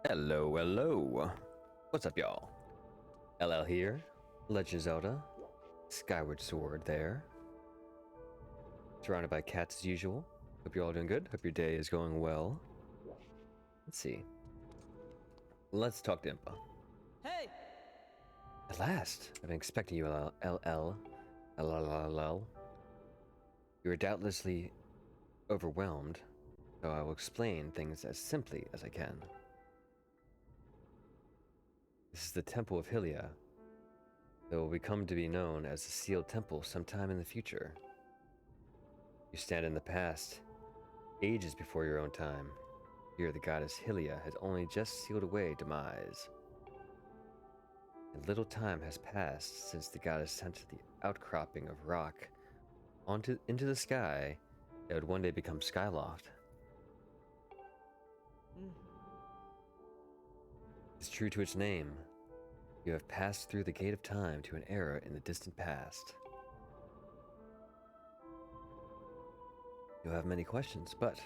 Hello, hello. What's up, y'all? LL here. Legend of Zelda. Skyward Sword there. Surrounded by cats as usual. Hope you're all doing good. Hope your day is going well. Let's see. Let's talk to Impa. Hey! At last! I've been expecting you, LL. LLL. You are doubtlessly overwhelmed, so I will explain things as simply as I can. This is the Temple of Hylia. It will become to be known as the Sealed Temple sometime in the future. You stand in the past, ages before your own time. Here the goddess Hylia has only just sealed away demise. And little time has passed since the goddess sent the outcropping of rock into the sky that would one day become Skyloft. It's true to its name. You have passed through the gate of time to an era in the distant past. You'll have many questions, but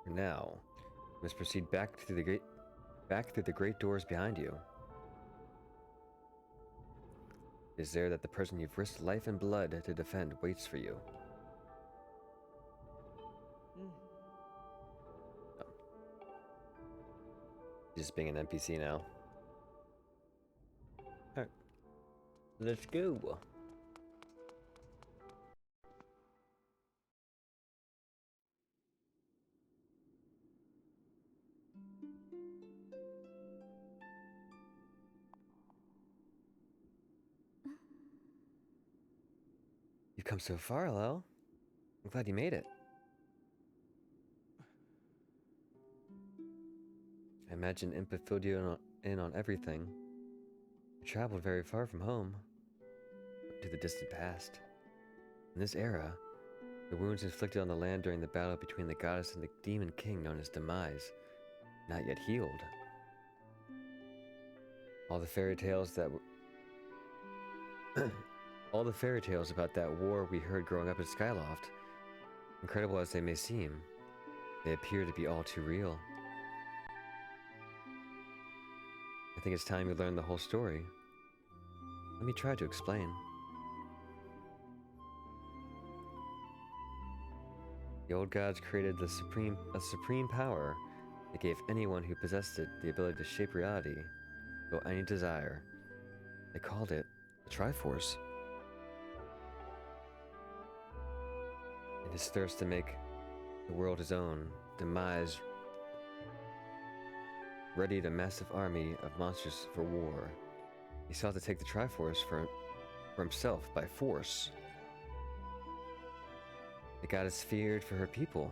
for now, you must proceed back through the great doors behind you. It is there that the person you've risked life and blood to defend waits for you. Oh. Just being an NPC now. Alright. Let's go. You've come so far, Lel. I'm glad you made it. I imagine Impa filled you in on everything. You traveled very far from home, to the distant past. In this era, the wounds inflicted on the land during the battle between the goddess and the demon king known as Demise, not yet healed. All the fairy tales about that war we heard growing up in Skyloft, incredible as they may seem, they appear to be all too real. I think it's time you learn the whole story. Let me try to explain. The old gods created a supreme power that gave anyone who possessed it the ability to shape reality, though any desire. They called it the Triforce. In his thirst to make the world his own, Demise readied a massive army of monsters for war. He sought to take the Triforce for himself by force. The goddess feared for her people.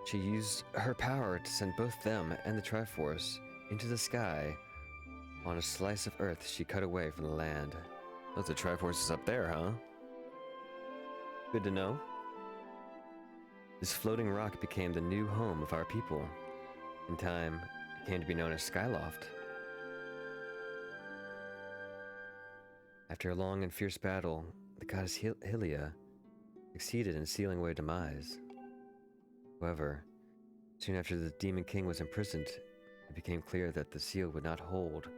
She used her power to send both them and the Triforce into the sky on a slice of earth she cut away from the land. Oh, the Triforce is up there, huh? Good to know. This floating rock became the new home of our people. In time, it came to be known as Skyloft. After a long and fierce battle, the goddess Hylia succeeded in sealing away Demise. However, soon after the Demon King was imprisoned, it became clear that the seal would not hold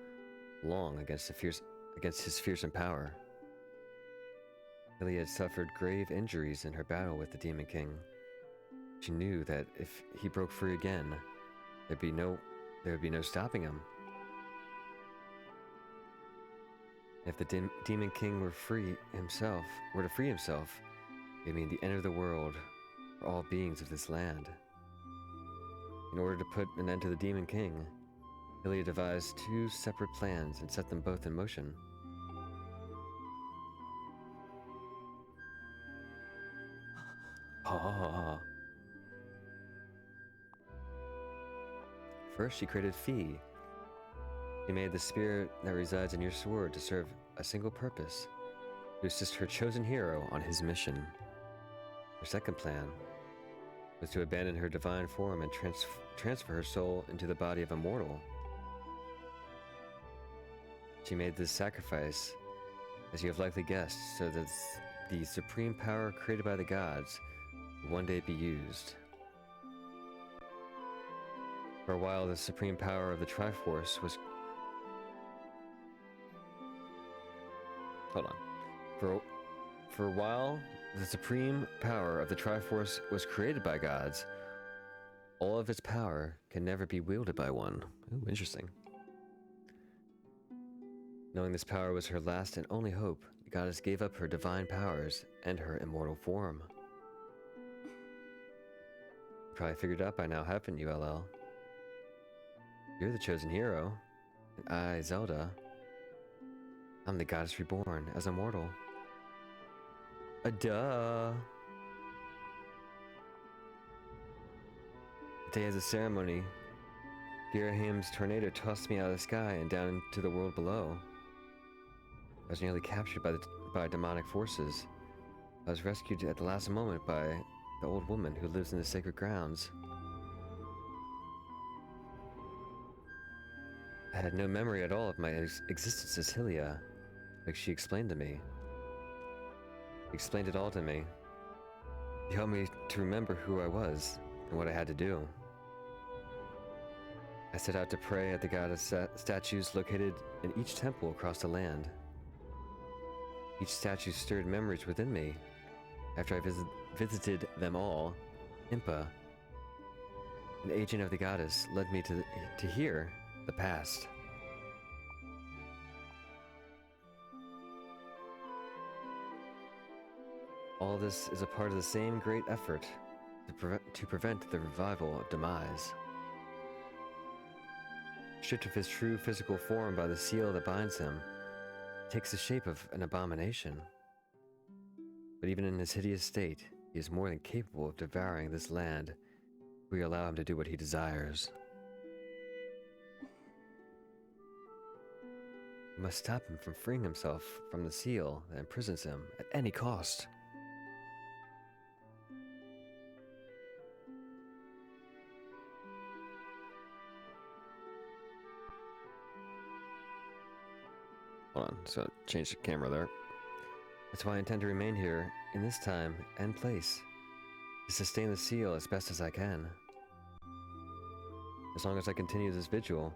long against his fearsome power. Hylia had suffered grave injuries in her battle with the Demon King. She knew that if he broke free again, there would be no stopping him. If the Demon King were to free himself, it would mean the end of the world for all beings of this land. In order to put an end to the Demon King, Hylia devised two separate plans and set them both in motion. First, she created Fi. She made the spirit that resides in your sword to serve a single purpose, to assist her chosen hero on his mission. Her second plan was to abandon her divine form and transfer her soul into the body of a mortal. She made this sacrifice, as you have likely guessed, so that the supreme power created by the gods would one day be used. For a while, the supreme power of the Triforce was... Hold on. For a while, the supreme power of the Triforce was created by gods. All of its power can never be wielded by one. Ooh, interesting. Knowing this power was her last and only hope, the goddess gave up her divine powers and her immortal form. You probably figured out by now, haven't you, LL? You're the chosen hero, and I, Zelda, I'm the goddess reborn as a mortal. Duh! The day of the ceremony, Girahim's tornado tossed me out of the sky and down into the world below. I was nearly captured by demonic forces. I was rescued at the last moment by the old woman who lives in the sacred grounds. I had no memory at all of my existence as Hylia, like she explained to me. She explained it all to me. She helped me to remember who I was and what I had to do. I set out to pray at the goddess statues located in each temple across the land. Each statue stirred memories within me. After I visited them all, Impa, an agent of the goddess, led me to hear the past. All this is a part of the same great effort to prevent the revival of demise. Stripped of his true physical form by the seal that binds him, he takes the shape of an abomination. But even in his hideous state, he is more than capable of devouring this land if we allow him to do what he desires. We must stop him from freeing himself from the seal that imprisons him at any cost. Hold on, so change the camera there. That's why I intend to remain here in this time and place, to sustain the seal as best as I can. As long as I continue this vigil,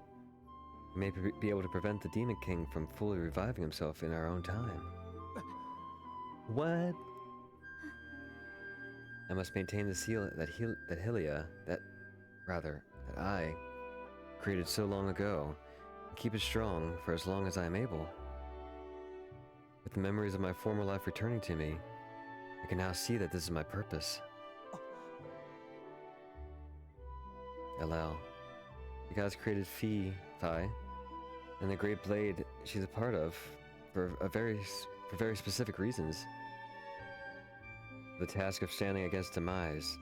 we may be able to prevent the Demon King from fully reviving himself in our own time. What? I must maintain the seal that I created so long ago, and keep it strong for as long as I am able. With the memories of my former life returning to me, I can now see that this is my purpose. LL. The gods created Fi, and the great blade she's a part of for very specific reasons. The task of standing against demise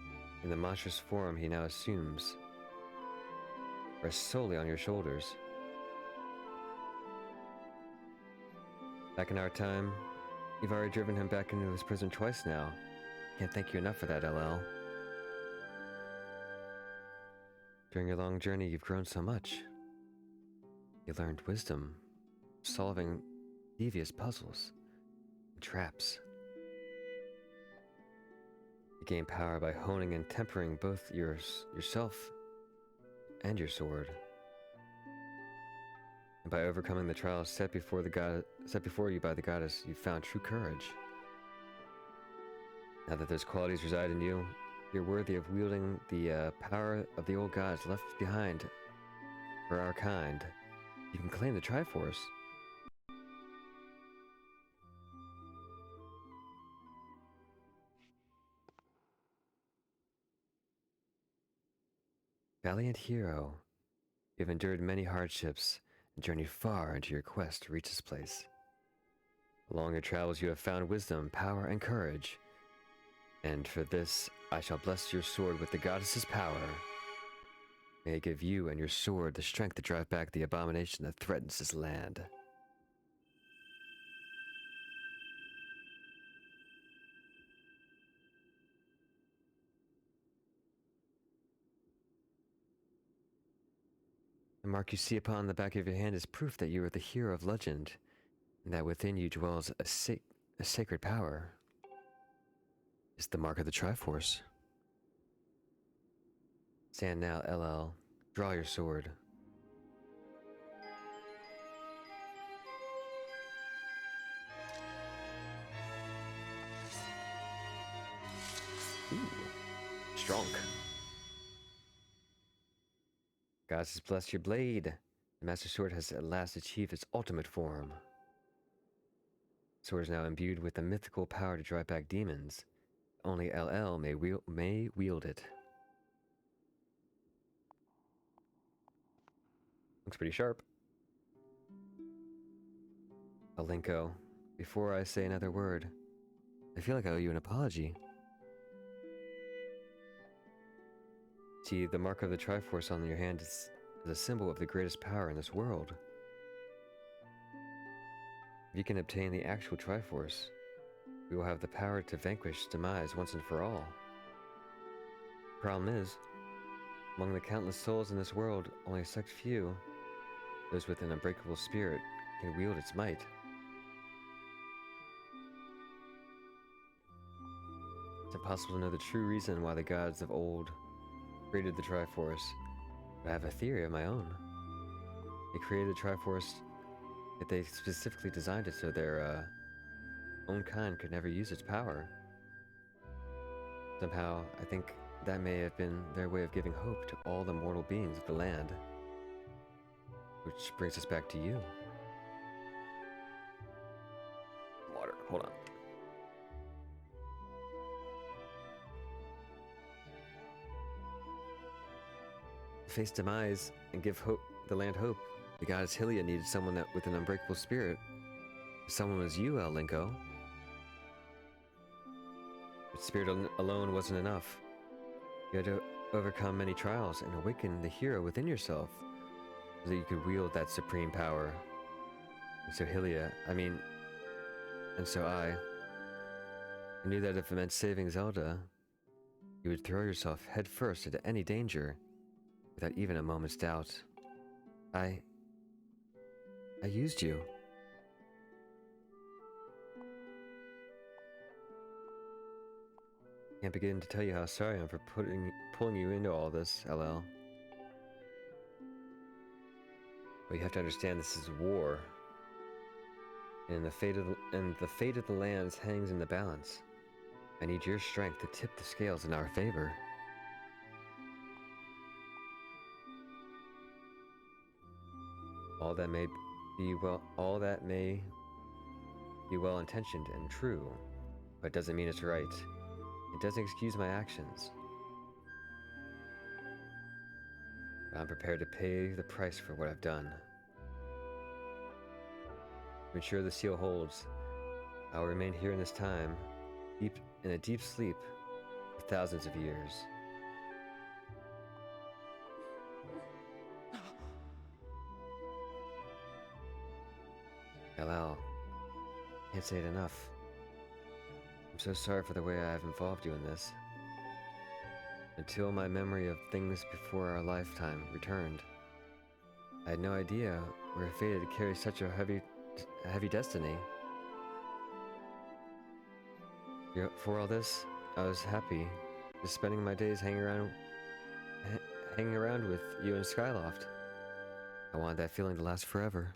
in the monstrous form he now assumes rests solely on your shoulders. Back in our time, you've already driven him back into his prison twice now. Can't thank you enough for that, LL. During your long journey, you've grown so much. You learned wisdom, solving devious puzzles and traps. You gain power by honing and tempering both yourself and your sword. And by overcoming the trials set before you by the goddess, you've found true courage. Now that those qualities reside in you, you're worthy of wielding the power of the old gods left behind for our kind. You can claim the Triforce. Valiant hero, you have endured many hardships and journeyed far into your quest to reach this place. Along your travels you have found wisdom, power, and courage. And for this, I shall bless your sword with the goddess's power. May it give you and your sword the strength to drive back the abomination that threatens this land. The mark you see upon the back of your hand is proof that you are the hero of legend, and that within you dwells a sacred power. It's the mark of the Triforce. Stand now, LL. Draw your sword. Ooh, strong. Gods has blessed your blade. The Master Sword has at last achieved its ultimate form. The sword is now imbued with the mythical power to drive back demons. Only LL may wield it. Looks pretty sharp. Alinko, before I say another word, I feel like I owe you an apology. See, the mark of the Triforce on your hand is a symbol of the greatest power in this world. If you can obtain the actual Triforce, we will have the power to vanquish demise once and for all. The problem is, among the countless souls in this world, only a select few, those with an unbreakable spirit, can wield its might. It's impossible to know the true reason why the gods of old created the Triforce, but I have a theory of my own. They created the Triforce, yet they specifically designed it so their own kind could never use its power. Somehow, I think that may have been their way of giving hope to all the mortal beings of the land. Which brings us back to you. Water, hold on. To face demise and give the land hope, the goddess Hylia needed someone with an unbreakable spirit. If someone was you, Linko. But spirit alone wasn't enough. You had to overcome many trials and awaken the hero within yourself, so that you could wield that supreme power. And so I knew that if it meant saving Zelda, you would throw yourself headfirst into any danger, without even a moment's doubt. I used you. Can't begin to tell you how sorry I am for pulling you into all this, LL. But you have to understand this is war, and the fate of the lands hangs in the balance. I need your strength to tip the scales in our favor. All that may be well-intentioned and true, but it doesn't mean it's right. It doesn't excuse my actions. I'm prepared to pay the price for what I've done. To ensure the seal holds, I will remain here in this time, in a deep sleep, for thousands of years. LL, can't say it enough. I'm so sorry for the way I have involved you in this. Until my memory of things before our lifetime returned, I had no idea we were fated to carry such a heavy destiny. For all this, I was happy, just spending my days hanging around with you in Skyloft. I wanted that feeling to last forever.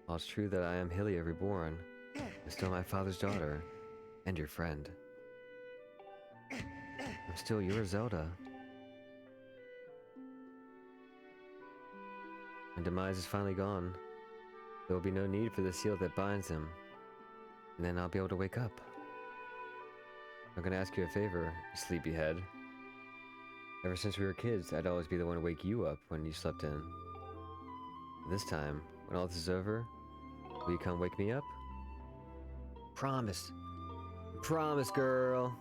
While it's true that I am Hylia reborn, I'm still my father's daughter, and your friend. I'm still your Zelda. When Demise is finally gone, there will be no need for the seal that binds him, and then I'll be able to wake up. I'm gonna ask you a favor, sleepyhead. Ever since we were kids, I'd always be the one to wake you up when you slept in. This time, when all this is over, will you come wake me up? Promise. Promise, girl.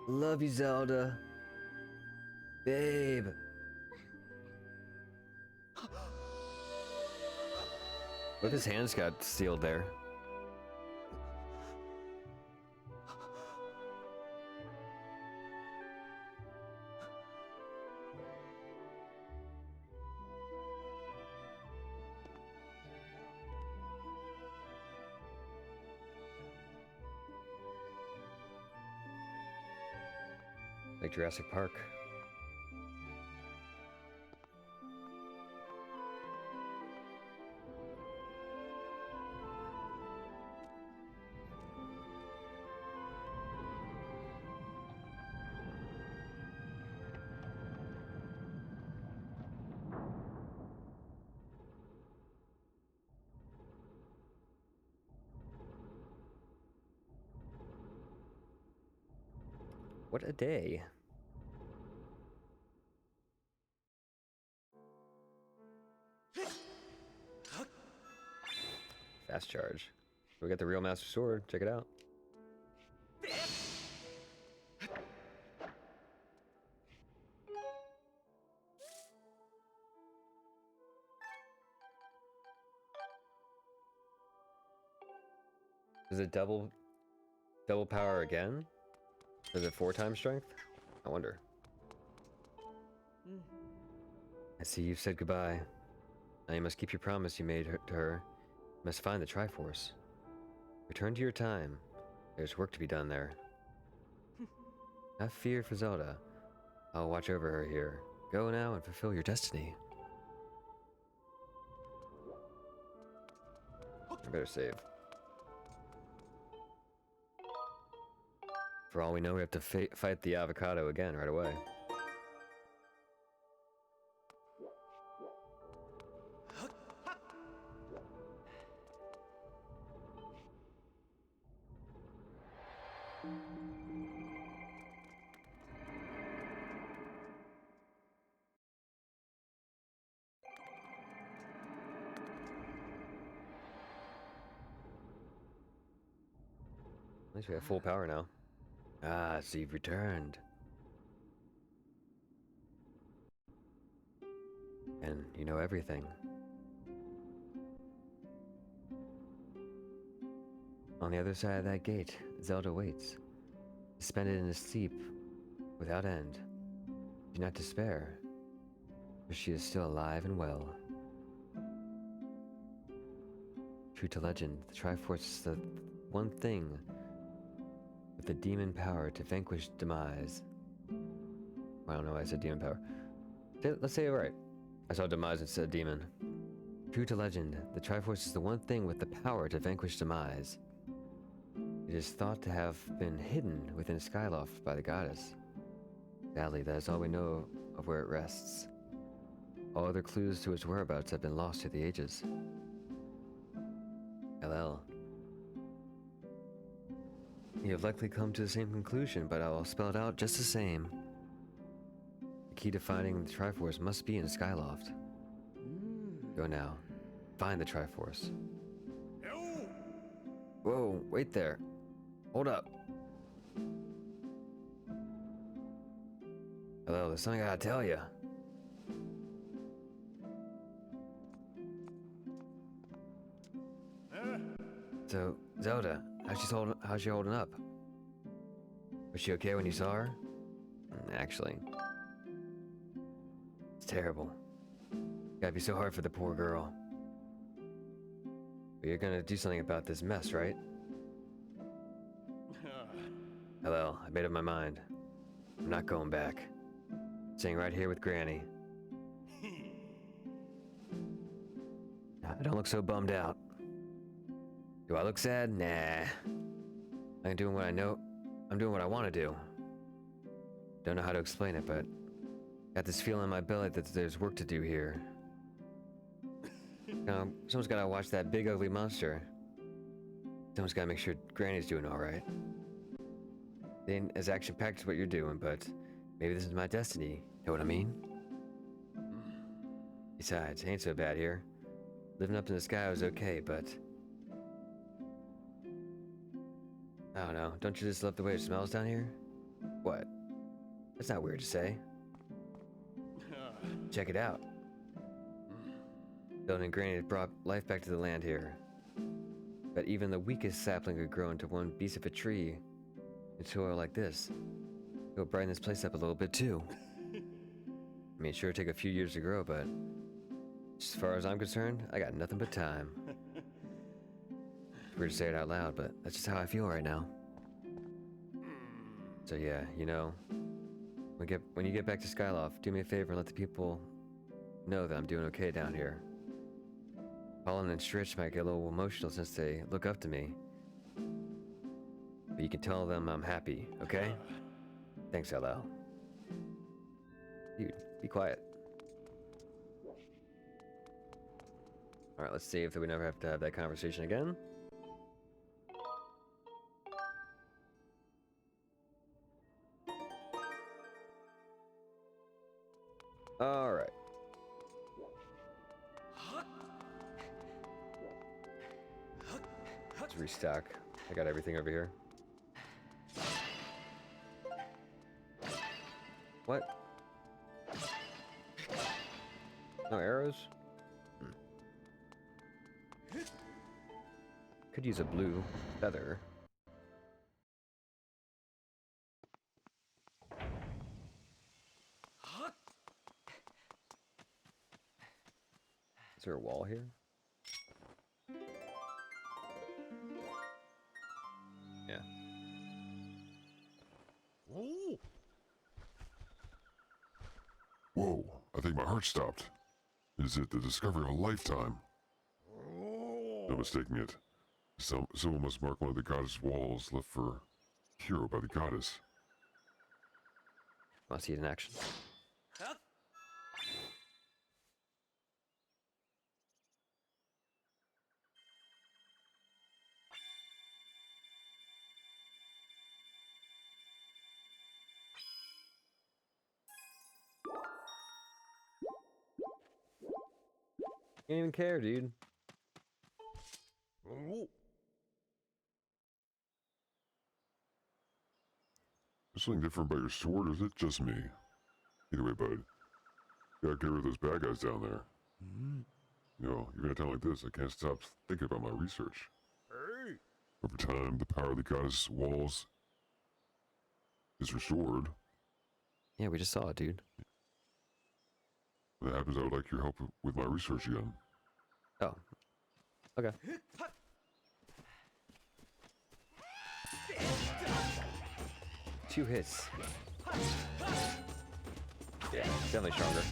Love you, Zelda. Babe. What if his hands got sealed there? Like Jurassic Park. What a day. Fast charge. We got the real Master Sword. Check it out. Is it double power again? Is it 4 times strength? I wonder. I see you've said goodbye. Now you must keep your promise you made to her. You must find the Triforce. Return to your time. There's work to be done there. Have fear for Zelda. I'll watch over her here. Go now and fulfill your destiny. I better save. For all we know, we have to fight the avocado again right away. At least we have full power now. Ah, so you've returned. And you know everything. On the other side of that gate, Zelda waits, suspended in a sleep without end. Do not despair, for she is still alive and well. True to legend, the Triforce is the one thing with the demon power to vanquish demise. I don't know why I said demon power. Let's say it right. I saw demise instead of demon. True to legend, the Triforce is the one thing with the power to vanquish demise. It is thought to have been hidden within Skyloft by the goddess. Sadly, that is all we know of where it rests. All other clues to its whereabouts have been lost through the ages. LL. You have likely come to the same conclusion, but I will spell it out just the same. The key to finding the Triforce must be in Skyloft. Go now. Find the Triforce. Whoa, wait there. Hold up. Hello, there's something I gotta tell you. So, Zelda, how's she holding up? Was she okay when you saw her? Actually, it's terrible. Gotta be so hard for the poor girl. But you're gonna do something about this mess, right? Hello, I made up my mind. I'm not going back. Staying right here with Granny. I don't look so bummed out. Do I look sad? Nah. I'm doing what I know. I'm doing what I want to do. Don't know how to explain it, but got this feeling in my belly that there's work to do here. Someone's gotta watch that big ugly monster. Someone's gotta make sure Granny's doing alright. It ain't as action-packed as what you're doing, but maybe this is my destiny. Know what I mean? Besides, it ain't so bad here. Living up in the sky was okay, but I don't know. Don't you just love the way it smells down here? What? That's not weird to say. Check it out. Building granite brought life back to the land here. But even the weakest sapling could grow into one beast of a tree in soil like this. It'll brighten this place up a little bit too. I mean, sure, it'll take a few years to grow, but as far as I'm concerned, I got nothing but time. It's weird to say it out loud, but that's just how I feel right now. So yeah, you know, when you get back to Skyloft, do me a favor and let the people know that I'm doing okay down here. Colin and Stritch might get a little emotional since they look up to me. But you can tell them I'm happy, okay? Thanks, Ello. Dude, be quiet. Alright, let's see if we never have to have that conversation again. Alright. Let's restock. I got everything over here. What? No arrows? Could use a blue feather. Is there a wall here? Yeah. Whoa, I think my heart stopped. Is it the discovery of a lifetime? No mistaking it. Someone must mark one of the goddess' walls left for hero by the goddess. Want to see it in action? You don't even care, dude. There's something different about your sword, or is it just me? Either way, bud. Gotta get rid of those bad guys down there. You know, you're gonna tell like this, I can't stop thinking about my research. Over time, the power of the goddess' walls is restored. Yeah, we just saw it, dude. When that happens, I would like your help with my research again. Oh. Okay. 2 hits. Yeah, definitely stronger.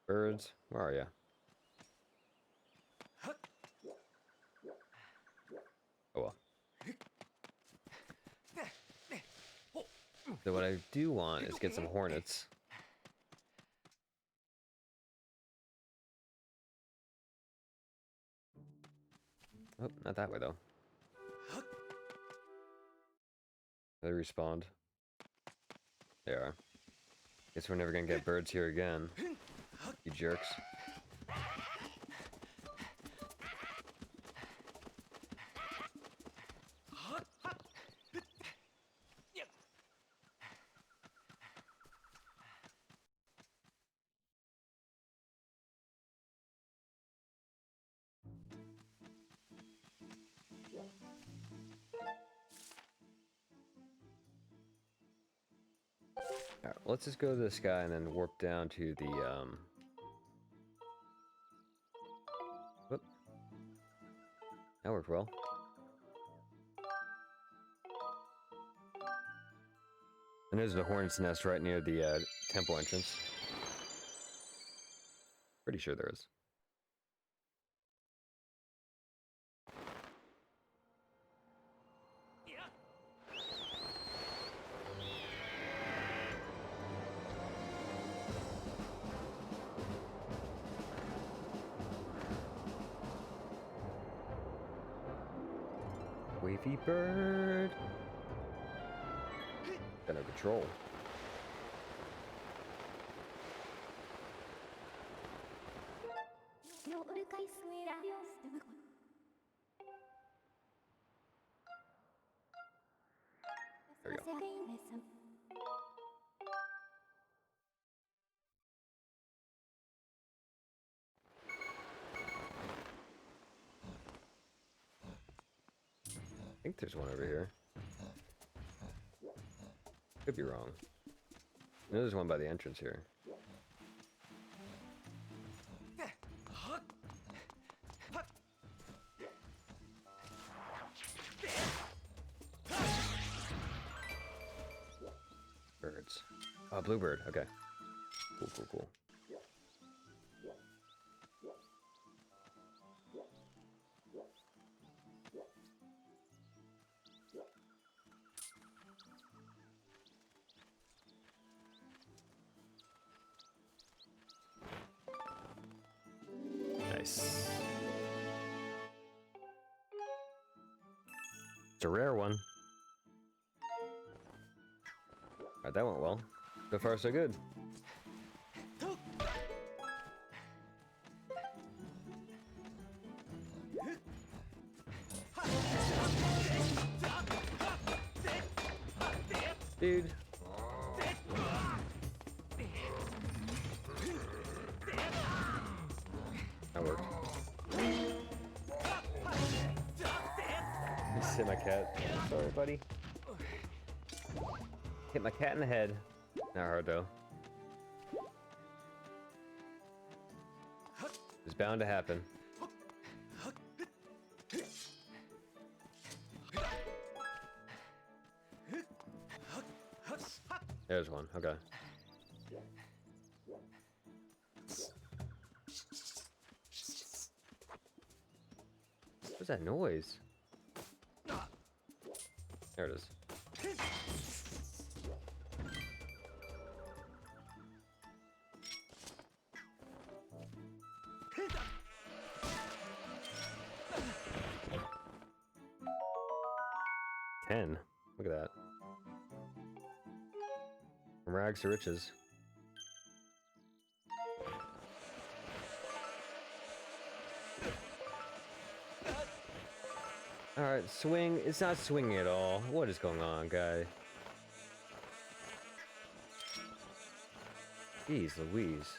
Birds, where are ya? Oh well. So what I do want is get some hornets. Oh, not that way though. They respawned. They are. Guess we're never gonna get birds here again. You jerks. Alright, let's just go to this guy and then warp down to the, whoop. That worked well. And there's the hornet's nest right near the, temple entrance. Pretty sure there is. Leafy bird. Got no control. There we go. I think there's one over here. Could be wrong. I know there's one by the entrance here. Birds. Oh, bluebird. Okay. Cool, cool, cool. Nice. It's a rare one. Alright, that went well. So far, so good. Dude. That worked. Just hit my cat. Sorry, buddy. Hit my cat in the head. Not hard though. It's bound to happen. There's one. Okay. What's that noise? There it is. Ten. Look at that. From rags to riches. Alright, swing. It's not swinging at all. What is going on, guy? Jeez Louise.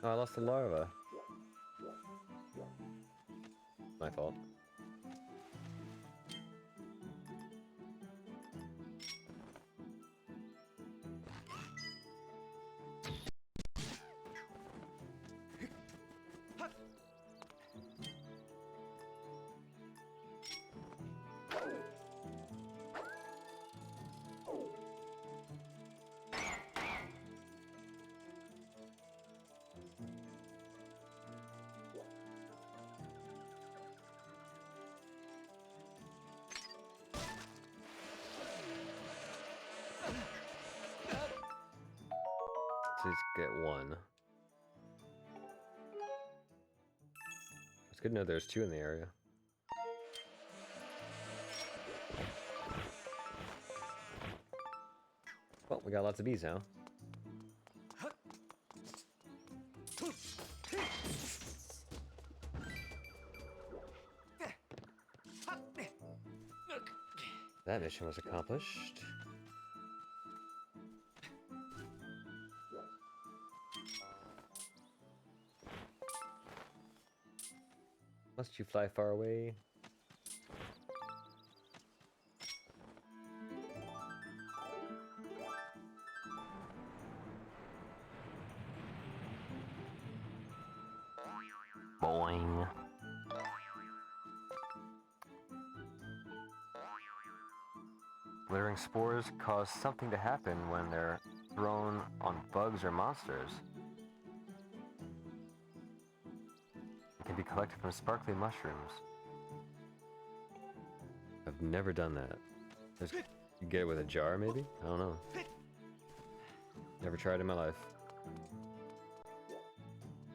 Oh, I lost the larva. My fault. Let's get one. It's good to know there's two in the area. Well, we got lots of bees now. That mission was accomplished. Must you fly far away? Boing. Littering spores cause something to happen when they're thrown on bugs or monsters. It can be collected from sparkly mushrooms. I've never done that. You get it with a jar, maybe? I don't know. Never tried in my life.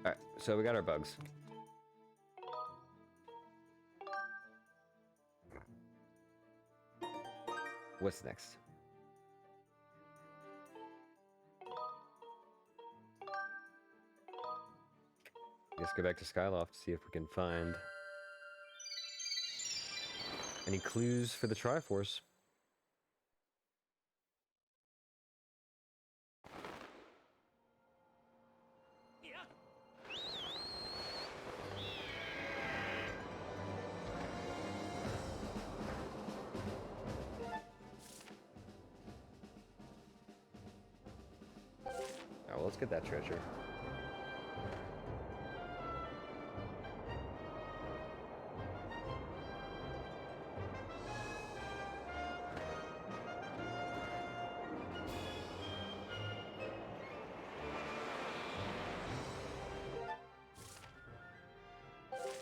Alright, so we got our bugs. What's next? Let's go back to Skyloft to see if we can find any clues for the Triforce. Oh, well, let's get that treasure.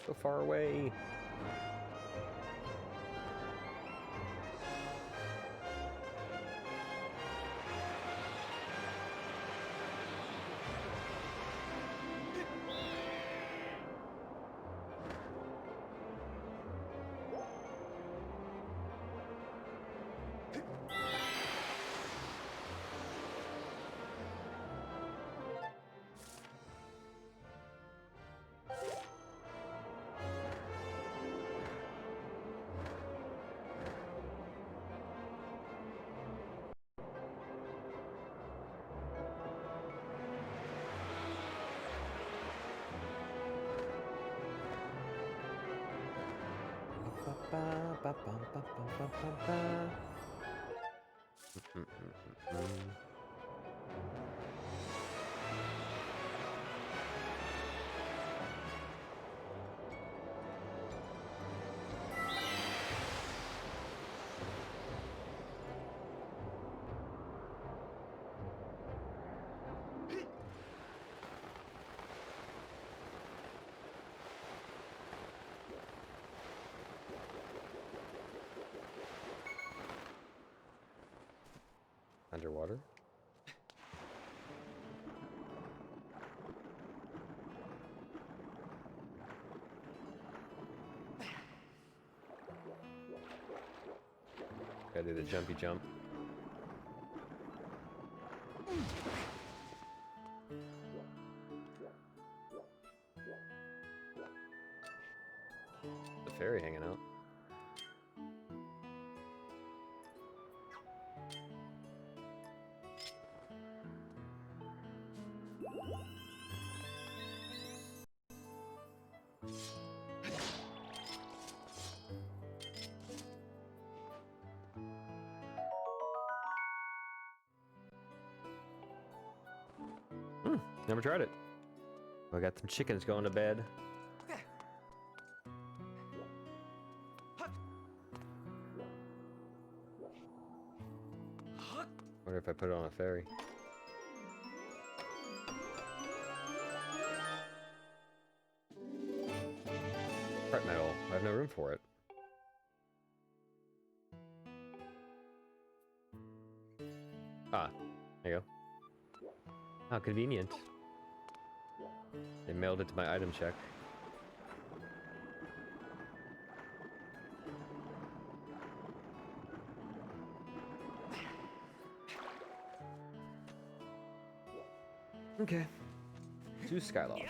So far away. Underwater? Gotta do the jumpy jump. The fairy hanging out. Never tried it. I got some chickens going to bed. Wonder if I put it on a ferry. Prep metal. I have no room for it. Ah, there you go. How convenient. They mailed it to my item check. Okay. To Skyloft.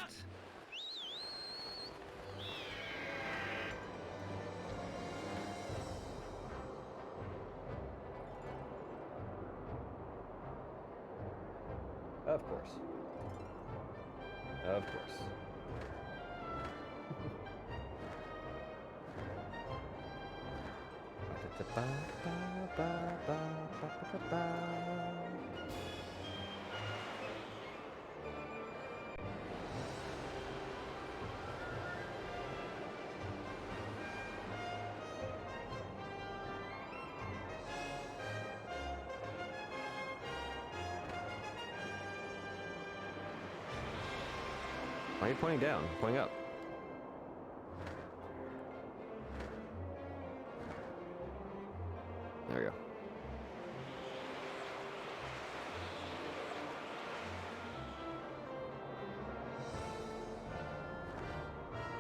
Of course. Of course. Why are you pointing down? Pointing up. There we go.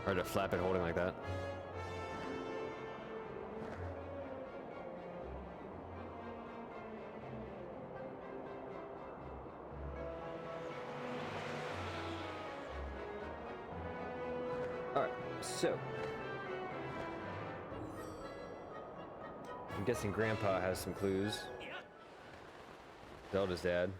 Hard to flap it holding like that. So, I'm guessing Grandpa has some clues. Zelda's dad.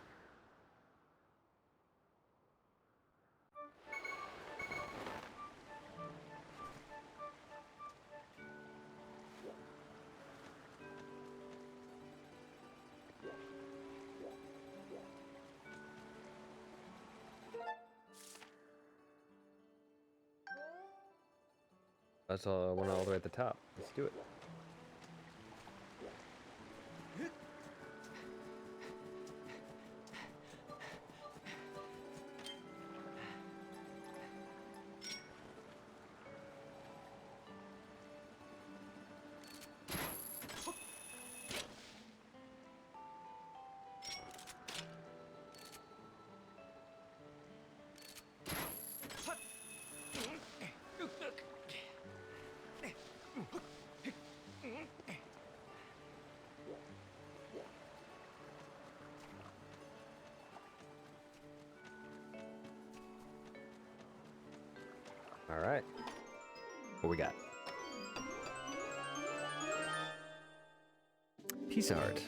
That's all one all the way at the top. Let's do it. All right. What we got? Piece of art.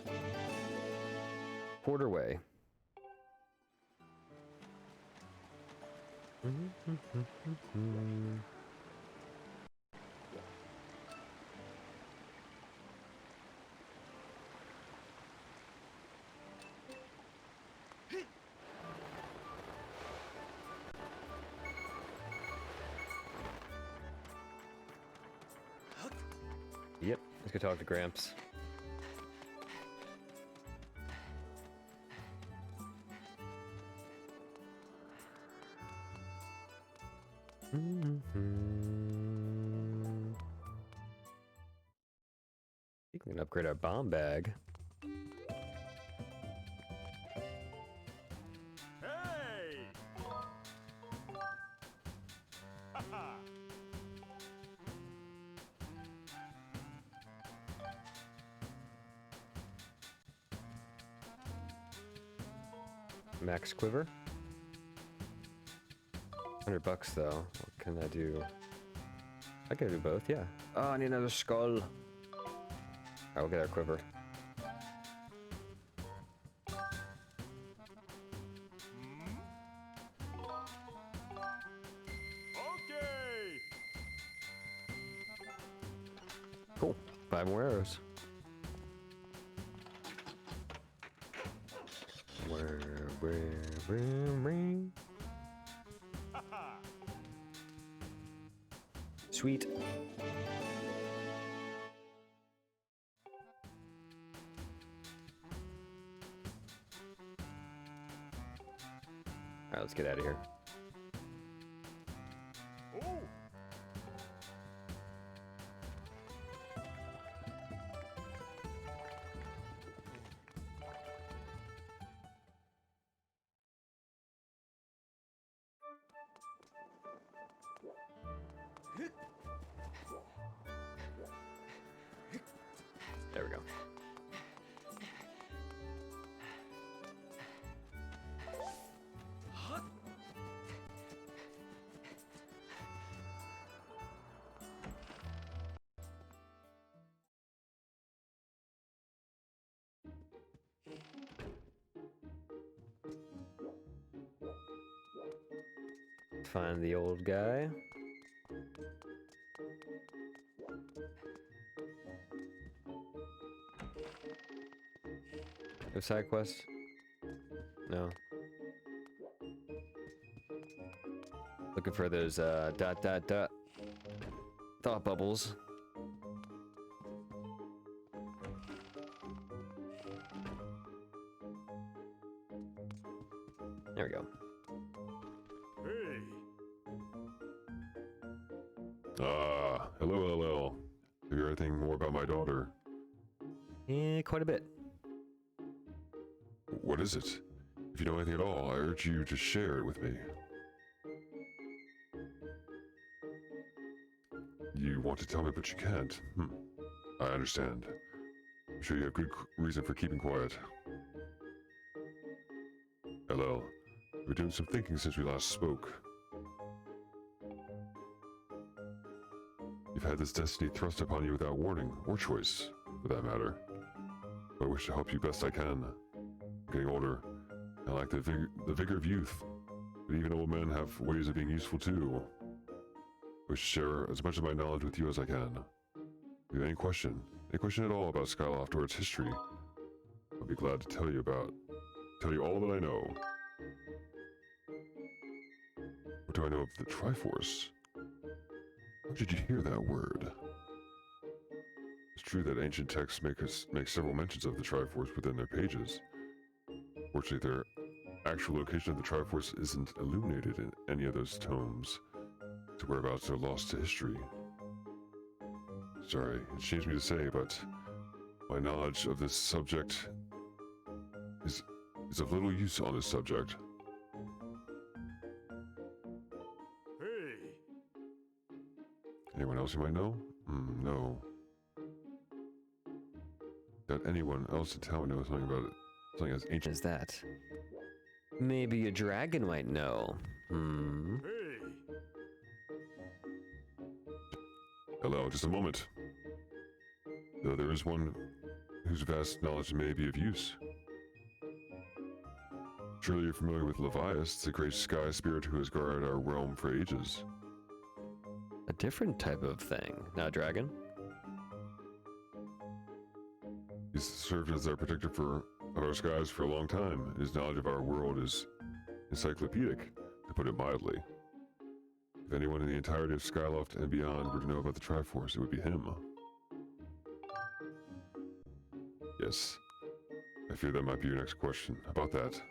Porter Way. Yep, let's go talk to Gramps. We can upgrade our bomb bag. Hey! Max quiver. $100 though. What can I do? I can do both, yeah. Oh, I need another skull. Alright, we'll get our quiver. Okay! Cool. 5 more arrows. Sweet. Alright, let's get out of here. Oh! There we go. Find the old guy. No side quest? No. Looking for those thought bubbles. There we go. Hey! Hello, LL. Have you heard anything more about my daughter? Yeah, quite a bit. What is it? If you know anything at all, I urge you to share it with me. You want to tell me, but you can't. I understand. I'm sure you have good reason for keeping quiet. LL, we've been doing some thinking since we last spoke. You've had this destiny thrust upon you without warning, or choice, for that matter. But I wish to help you best I can. I'm getting older. I lack the vigor of youth. But even old men have ways of being useful too. I wish to share as much of my knowledge with you as I can. If you have any question at all about Skyloft or its history, I'll be glad to tell you all that I know. What do I know of the Triforce? How did you hear that word? It's true that ancient texts make several mentions of the Triforce within their pages. Fortunately, their actual location of the Triforce isn't illuminated in any of those tomes, so whereabouts are lost to history. Sorry, it shames me to say, but my knowledge of this subject is of little use on this subject. Hey. Anyone else you might know? No. Got anyone else in town know something about it? Something as ancient Is that? Maybe a dragon might know. Hey. Hello, just a moment. Though there is one whose vast knowledge may be of use. Surely you're familiar with Levias, the great sky spirit who has guarded our realm for ages. A different type of thing. Not a dragon? He's served as our protector of our skies for a long time. His knowledge of our world is encyclopedic, to put it mildly. If anyone in the entirety of Skyloft and beyond were to know about the Triforce, it would be him. Yes. I fear that might be your next question. How about that?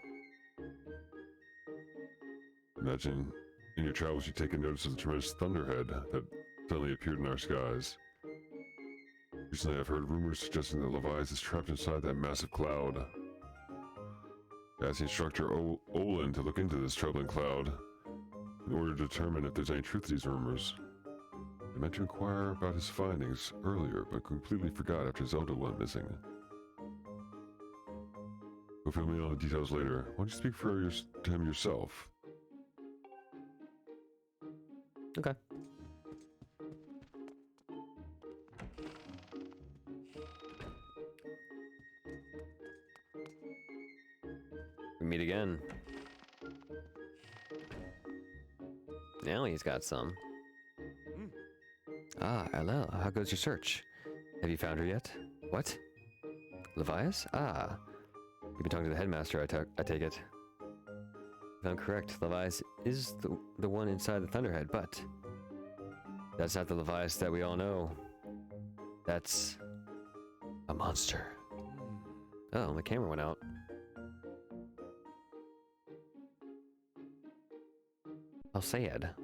Imagine in your travels you've taken notice of the tremendous thunderhead that suddenly appeared in our skies. Recently I've heard rumors suggesting that Levias is trapped inside that massive cloud. I asked the instructor Olin to look into this troubling cloud in order to determine if there's any truth to these rumors. I meant to inquire about his findings earlier, but completely forgot after Zelda went missing. We'll fill me in on the details later. Why don't you speak to him yourself? Okay. We meet again. Now he's got some. Ah, Ello, how goes your search? Have you found her yet? What? Levias? Ah. You've been talking to the headmaster, I take it. If I'm correct, Levias is the one inside the Thunderhead, but that's not the Levias that we all know. That's a monster. Oh, my camera went out. How sad.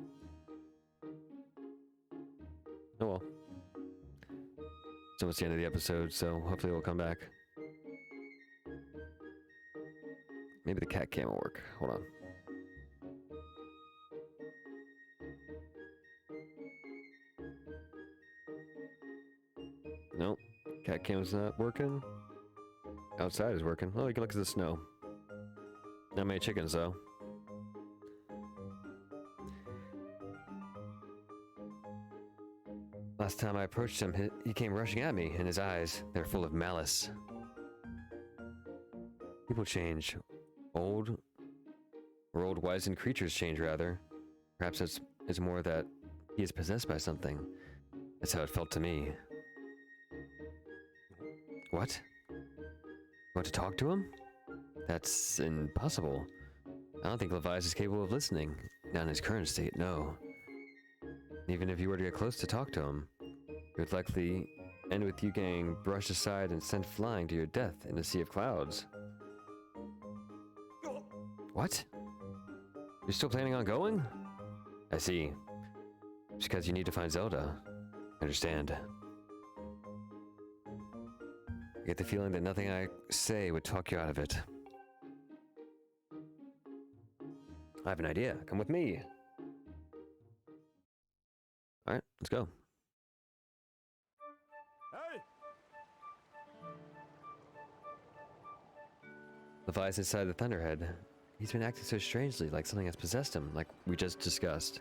Oh well. So it's the end of the episode, so hopefully we'll come back. Maybe the cat cam will work. Hold on. Nope. Cat cam's not working. Outside is working. Oh, you can look at the snow. Not many chickens, though. Last time I approached him, he came rushing at me, and his eyes, they're full of malice. People change. Old wizened creatures change, rather. Perhaps it's more that he is possessed by something. That's how it felt to me. What? You want to talk to him? That's impossible. I don't think Levias is capable of listening. Not in his current state, no. Even if you were to get close to talk to him, it would likely end with you getting brushed aside and sent flying to your death in a sea of clouds. What? You're still planning on going? I see. It's because you need to find Zelda. I understand. I get the feeling that nothing I say would talk you out of it. I have an idea. Come with me. Alright, let's go. Hey. Levias inside the Thunderhead. He's been acting so strangely, like something has possessed him, like we just discussed.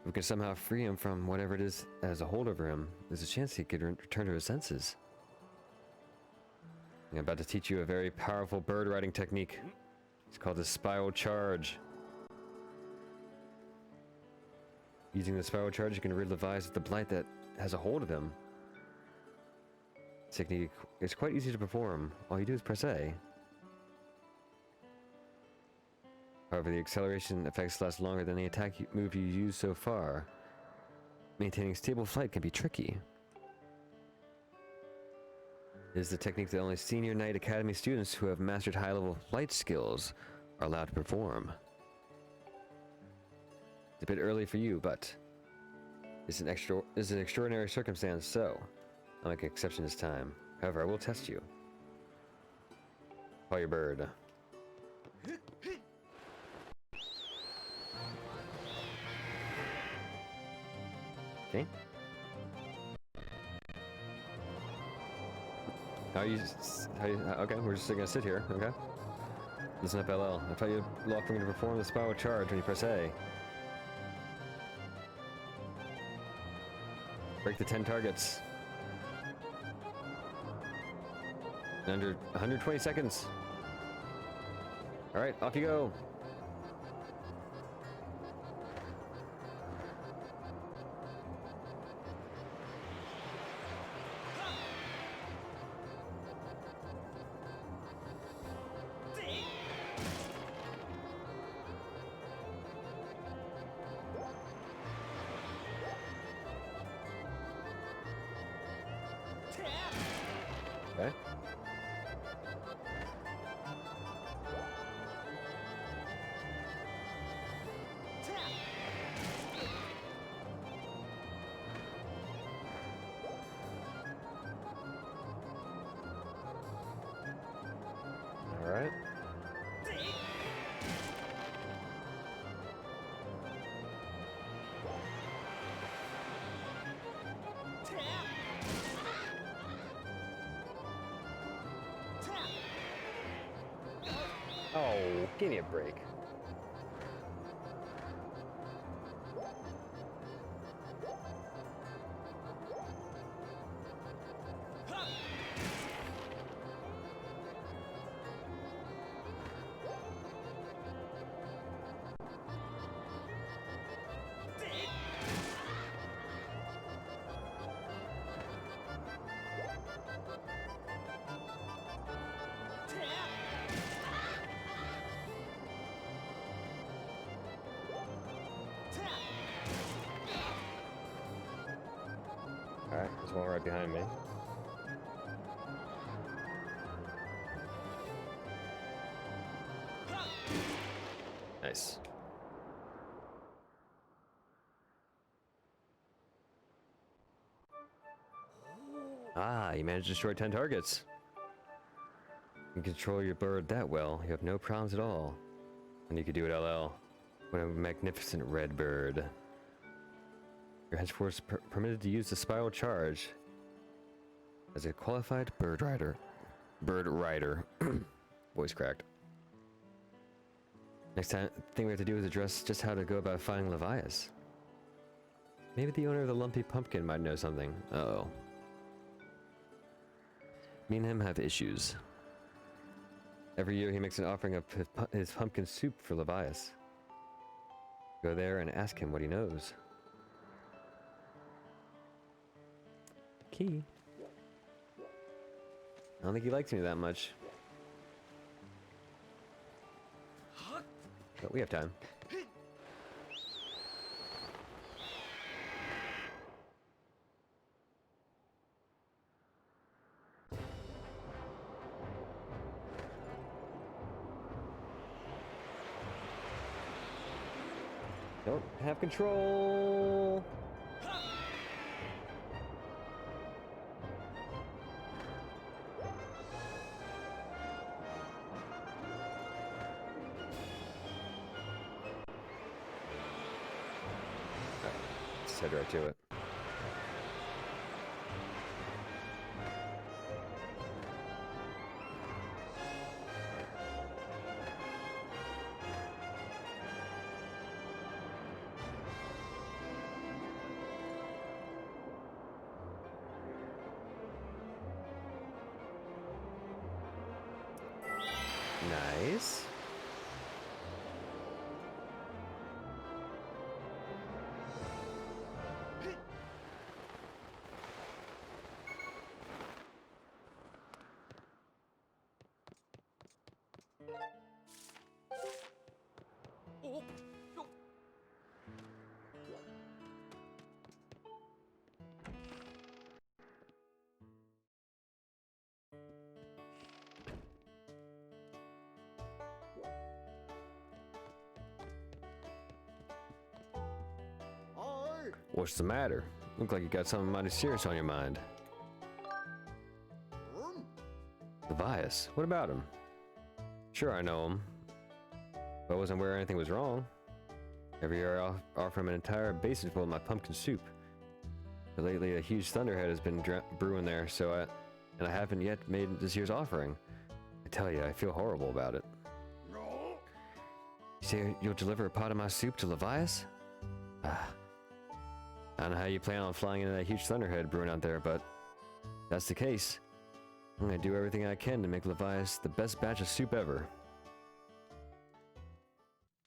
If we can somehow free him from whatever it is that has a hold over him, there's a chance he could return to his senses. I'm about to teach you a very powerful bird riding technique. It's called the spiral charge. Using the spiral charge, you can rid Levias of the blight that has a hold of him. This technique is quite easy to perform. All you do is press A. However, the acceleration effects last longer than the attack move you used so far. Maintaining stable flight can be tricky. It is the technique that only Senior Knight Academy students who have mastered high-level flight skills are allowed to perform. It's a bit early for you, but it's an extraordinary circumstance, so I'll make an exception this time. However, I will test you. Call your bird. Okay. Okay, we're just gonna sit here, okay? Listen up, LL. I tell you lock for me to perform the spiral charge when you press A. Break the 10 targets. In under 120 seconds. Alright, off you go. Okay. All right. Oh, give me a break. Alright, there's one right behind me. Nice. Ah, you managed to destroy 10 targets. You can control your bird that well, you have no problems at all. And you can do it, LL. What a magnificent red bird. You're henceforth permitted to use the spiral charge as a qualified bird rider. Voice cracked. Next thing we have to do is address just how to go about finding Levias. Maybe the owner of the lumpy pumpkin might know something. Uh-oh. Me and him have issues. Every year he makes an offering of his pumpkin soup for Levias. Go there and ask him what he knows. Key. I don't think he likes me that much. But we have time. Don't have control. Let's head right to it. Nice. What's the matter? Look like you got something mighty serious on your mind. Levias, what about him? Sure, I know him, but I wasn't aware anything was wrong. Every year I offer him an entire basin full of my pumpkin soup. But lately a huge thunderhead has been brewing there, and I haven't yet made this year's offering. I tell you, I feel horrible about it. You say you'll deliver a pot of my soup to Levias? I don't know how you plan on flying into that huge thunderhead brewing out there, but if that's the case, I'm gonna do everything I can to make Levias the best batch of soup ever.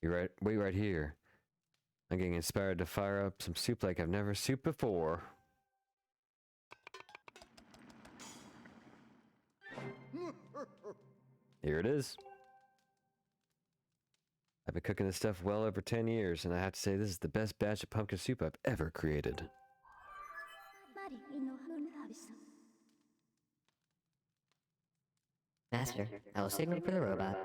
Wait right here. I'm getting inspired to fire up some soup like I've never souped before. Here it is. I've been cooking this stuff well over 10 years, and I have to say this is the best batch of pumpkin soup I've ever created. Master, I will signal for the robot.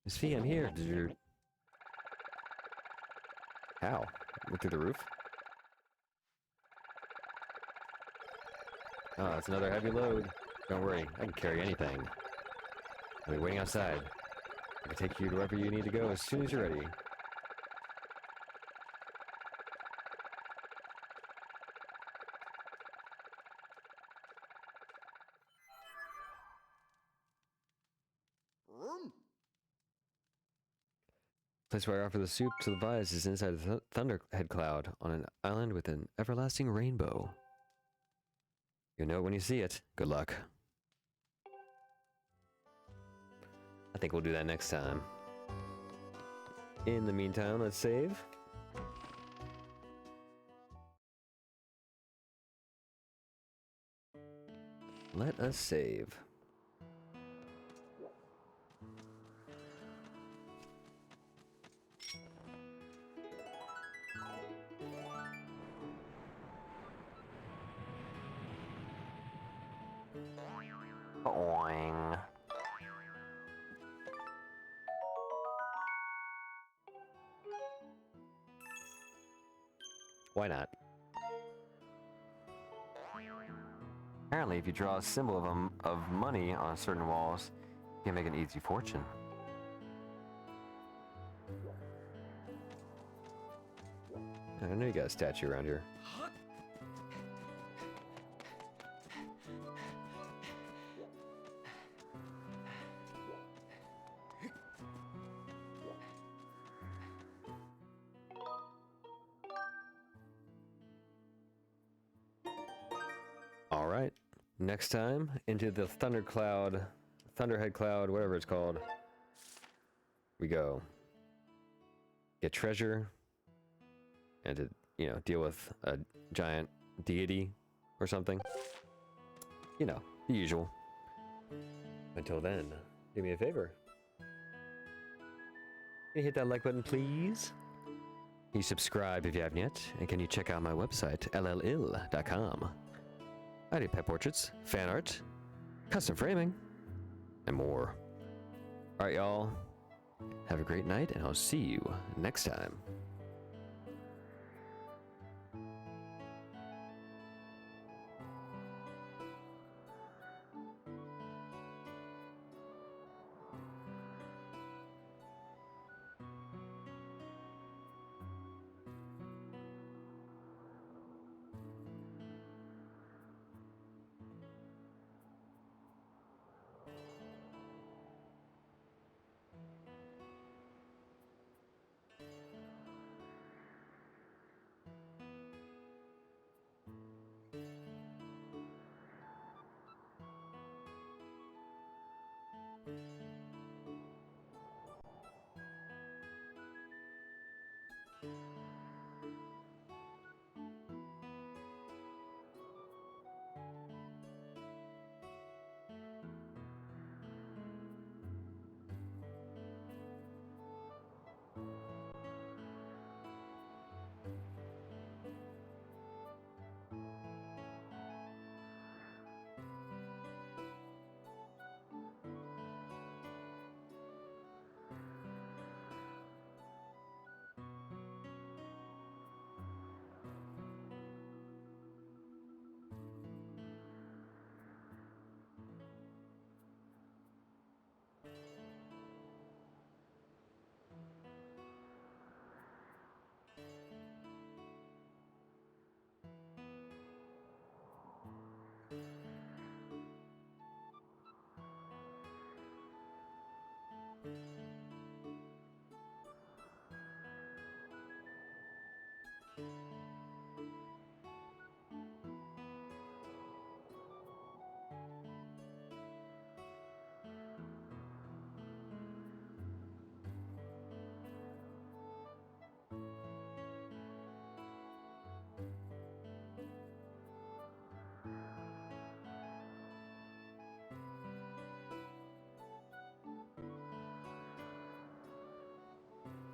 Miss Fee, I'm here. Did you... How? Went through the roof? Oh, it's another heavy load. Don't worry, I can carry anything. I'll be waiting outside. I can take you to wherever you need to go as soon as you're ready. The place where I offer the soup to the Levias is inside the Thunderhead Cloud on an island with an everlasting rainbow. You'll know it when you see it. Good luck. I think we'll do that next time. In the meantime, let's save. Let us save. Boing. Why not? Apparently, if you draw a symbol of money on certain walls, you can make an easy fortune. I know you got a statue around here. All right, next time into the Thunderhead Cloud, whatever it's called, we go. Get treasure, and to, you know, deal with a giant deity or something. You know, the usual. Until then, do me a favor. Can you hit that like button, please? Can you subscribe if you haven't yet? And can you check out my website, llill.com? I do pet portraits, fan art, custom framing, and more. Alright, y'all. Have a great night, and I'll see you next time.